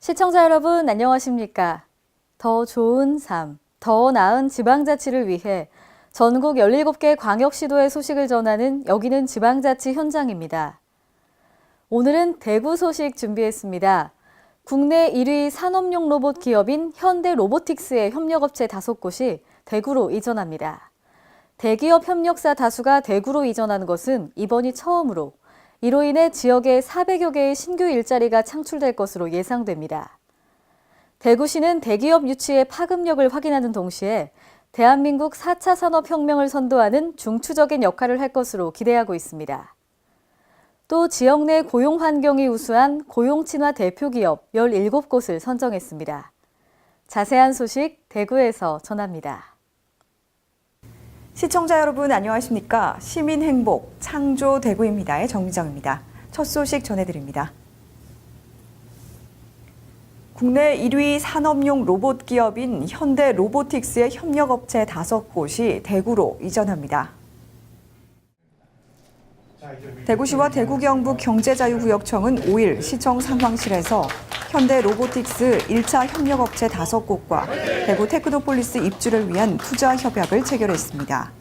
시청자 여러분 안녕하십니까? 더 좋은 삶, 더 나은 지방자치를 위해 전국 17개 광역시도의 소식을 전하는 여기는 지방자치 현장입니다. 오늘은 대구 소식 준비했습니다. 국내 1위 산업용 로봇 기업인 현대로보틱스의 협력업체 5곳이 대구로 이전합니다. 대기업 협력사 다수가 대구로 이전하는 것은 이번이 처음으로 이로 인해 지역에 400여 개의 신규 일자리가 창출될 것으로 예상됩니다. 대구시는 대기업 유치의 파급력을 확인하는 동시에 대한민국 4차 산업혁명을 선도하는 중추적인 역할을 할 것으로 기대하고 있습니다. 또 지역 내 고용 환경이 우수한 고용 친화 대표 기업 17곳을 선정했습니다. 자세한 소식 대구에서 전합니다. 시청자 여러분 안녕하십니까? 시민행복, 창조 대구입니다의 정미정입니다. 첫 소식 전해드립니다. 국내 1위 산업용 로봇 기업인 현대로보틱스의 협력업체 5곳이 대구로 이전합니다. 대구시와 대구경북 경제자유구역청은 5일 시청 상황실에서 현대로보틱스 1차 협력업체 5곳과 대구 테크노폴리스 입주를 위한 투자 협약을 체결했습니다.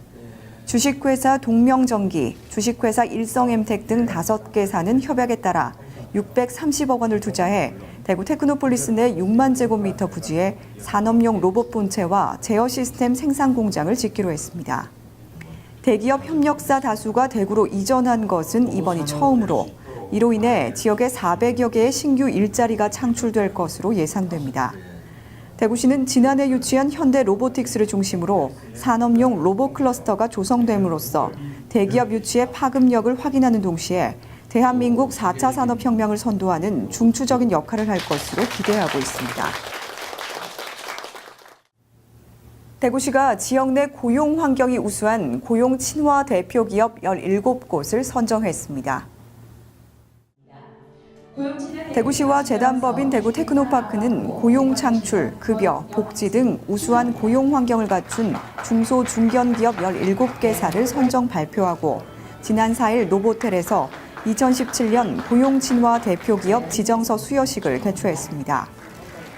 주식회사 동명전기, 주식회사 일성엠텍 등 5개사는 협약에 따라 630억 원을 투자해 대구 테크노폴리스 내 6만 제곱미터 부지에 산업용 로봇 본체와 제어 시스템 생산 공장을 짓기로 했습니다. 대기업 협력사 다수가 대구로 이전한 것은 이번이 처음으로 이로 인해 지역에 400여 개의 신규 일자리가 창출될 것으로 예상됩니다. 대구시는 지난해 유치한 현대로보틱스를 중심으로 산업용 로봇 클러스터가 조성됨으로써 대기업 유치의 파급력을 확인하는 동시에 대한민국 4차 산업혁명을 선도하는 중추적인 역할을 할 것으로 기대하고 있습니다. 대구시가 지역 내 고용 환경이 우수한 고용 친화 대표 기업 17곳을 선정했습니다. 대구시와 재단법인 대구 테크노파크는 고용 창출, 급여, 복지 등 우수한 고용 환경을 갖춘 중소 중견기업 17개사를 선정 발표하고 지난 4일 노보텔에서 2017년 고용 친화 대표 기업 지정서 수여식을 개최했습니다.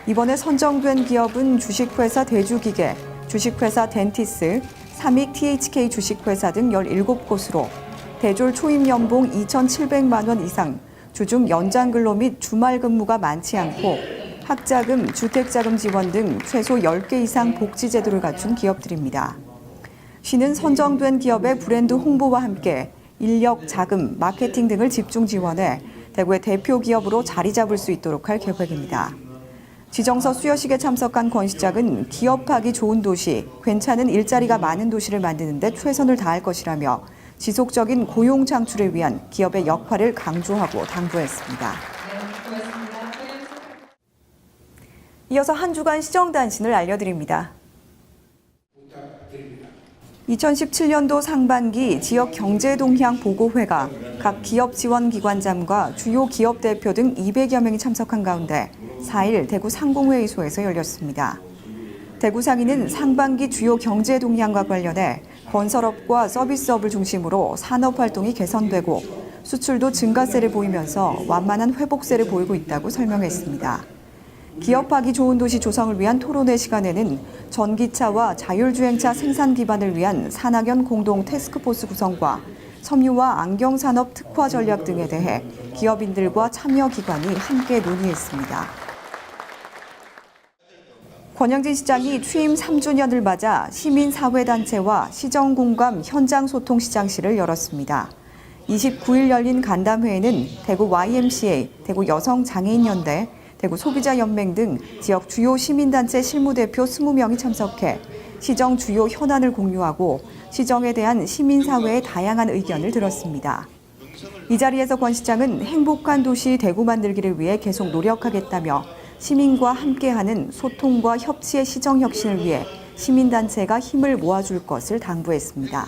이번에 선정된 기업은 주식회사 대주기계, 주식회사 덴티스, 삼익 THK 주식회사 등 17곳으로 대졸 초임 연봉 2,700만 원 이상, 주중 연장 근로 및 주말 근무가 많지 않고 학자금, 주택자금 지원 등 최소 10개 이상 복지 제도를 갖춘 기업들입니다. 시는 선정된 기업의 브랜드 홍보와 함께 인력, 자금, 마케팅 등을 집중 지원해 대구의 대표 기업으로 자리 잡을 수 있도록 할 계획입니다. 지정서 수여식에 참석한 권 시장은 기업하기 좋은 도시, 괜찮은 일자리가 많은 도시를 만드는 데 최선을 다할 것이라며 지속적인 고용 창출을 위한 기업의 역할을 강조하고 당부했습니다. 이어서 한 주간 시정단신을 알려드립니다. 2017년도 상반기 지역 경제 동향 보고회가 각 기업 지원기관장과 주요 기업 대표 등 200여 명이 참석한 가운데 4일 대구 상공회의소에서 열렸습니다. 대구 상인은 상반기 주요 경제 동향과 관련해 건설업과 서비스업을 중심으로 산업활동이 개선되고 수출도 증가세를 보이면서 완만한 회복세를 보이고 있다고 설명했습니다. 기업하기 좋은 도시 조성을 위한 토론회 시간에는 전기차와 자율주행차 생산 기반을 위한 산학연 공동 태스크포스 구성과 섬유와 안경산업 특화 전략 등에 대해 기업인들과 참여기관이 함께 논의했습니다. 권영진 시장이 취임 3주년을 맞아 시민사회단체와 시정공감 현장소통시장실을 열었습니다. 29일 열린 간담회에는 대구 YMCA, 대구 여성장애인연대, 대구 소비자연맹 등 지역 주요 시민단체 실무대표 20명이 참석해 시정 주요 현안을 공유하고 시정에 대한 시민사회의 다양한 의견을 들었습니다. 이 자리에서 권 시장은 행복한 도시 대구 만들기를 위해 계속 노력하겠다며 시민과 함께하는 소통과 협치의 시정 혁신을 위해 시민단체가 힘을 모아줄 것을 당부했습니다.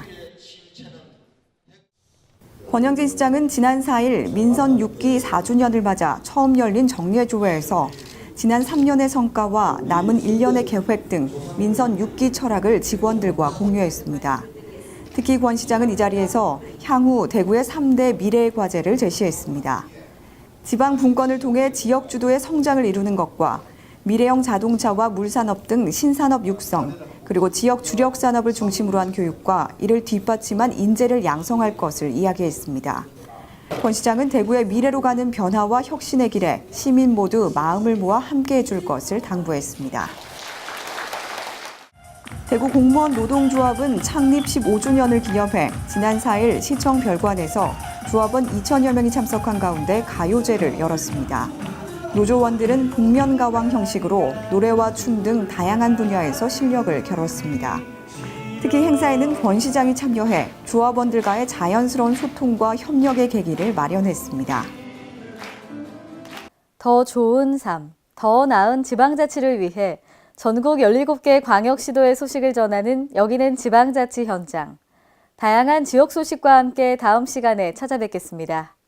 권영진 시장은 지난 4일 민선 6기 4주년을 맞아 처음 열린 정례조회에서 지난 3년의 성과와 남은 1년의 계획 등 민선 6기 철학을 직원들과 공유했습니다. 특히 권 시장은 이 자리에서 향후 대구의 3대 미래의 과제를 제시했습니다. 지방 분권을 통해 지역 주도의 성장을 이루는 것과 미래형 자동차와 물산업 등 신산업 육성, 그리고 지역 주력 산업을 중심으로 한 교육과 이를 뒷받침한 인재를 양성할 것을 이야기했습니다. 권 시장은 대구의 미래로 가는 변화와 혁신의 길에 시민 모두 마음을 모아 함께해 줄 것을 당부했습니다. 대구 공무원 노동조합은 창립 15주년을 기념해 지난 4일 시청 별관에서 조합원 2천여 명이 참석한 가운데 가요제를 열었습니다. 노조원들은 복면가왕 형식으로 노래와 춤 등 다양한 분야에서 실력을 겨뤘습니다. 특히 행사에는 권 시장이 참여해 조합원들과의 자연스러운 소통과 협력의 계기를 마련했습니다. 더 좋은 삶, 더 나은 지방자치를 위해 전국 17개 광역시도의 소식을 전하는 여기는 지방자치 현장. 다양한 지역 소식과 함께 다음 시간에 찾아뵙겠습니다.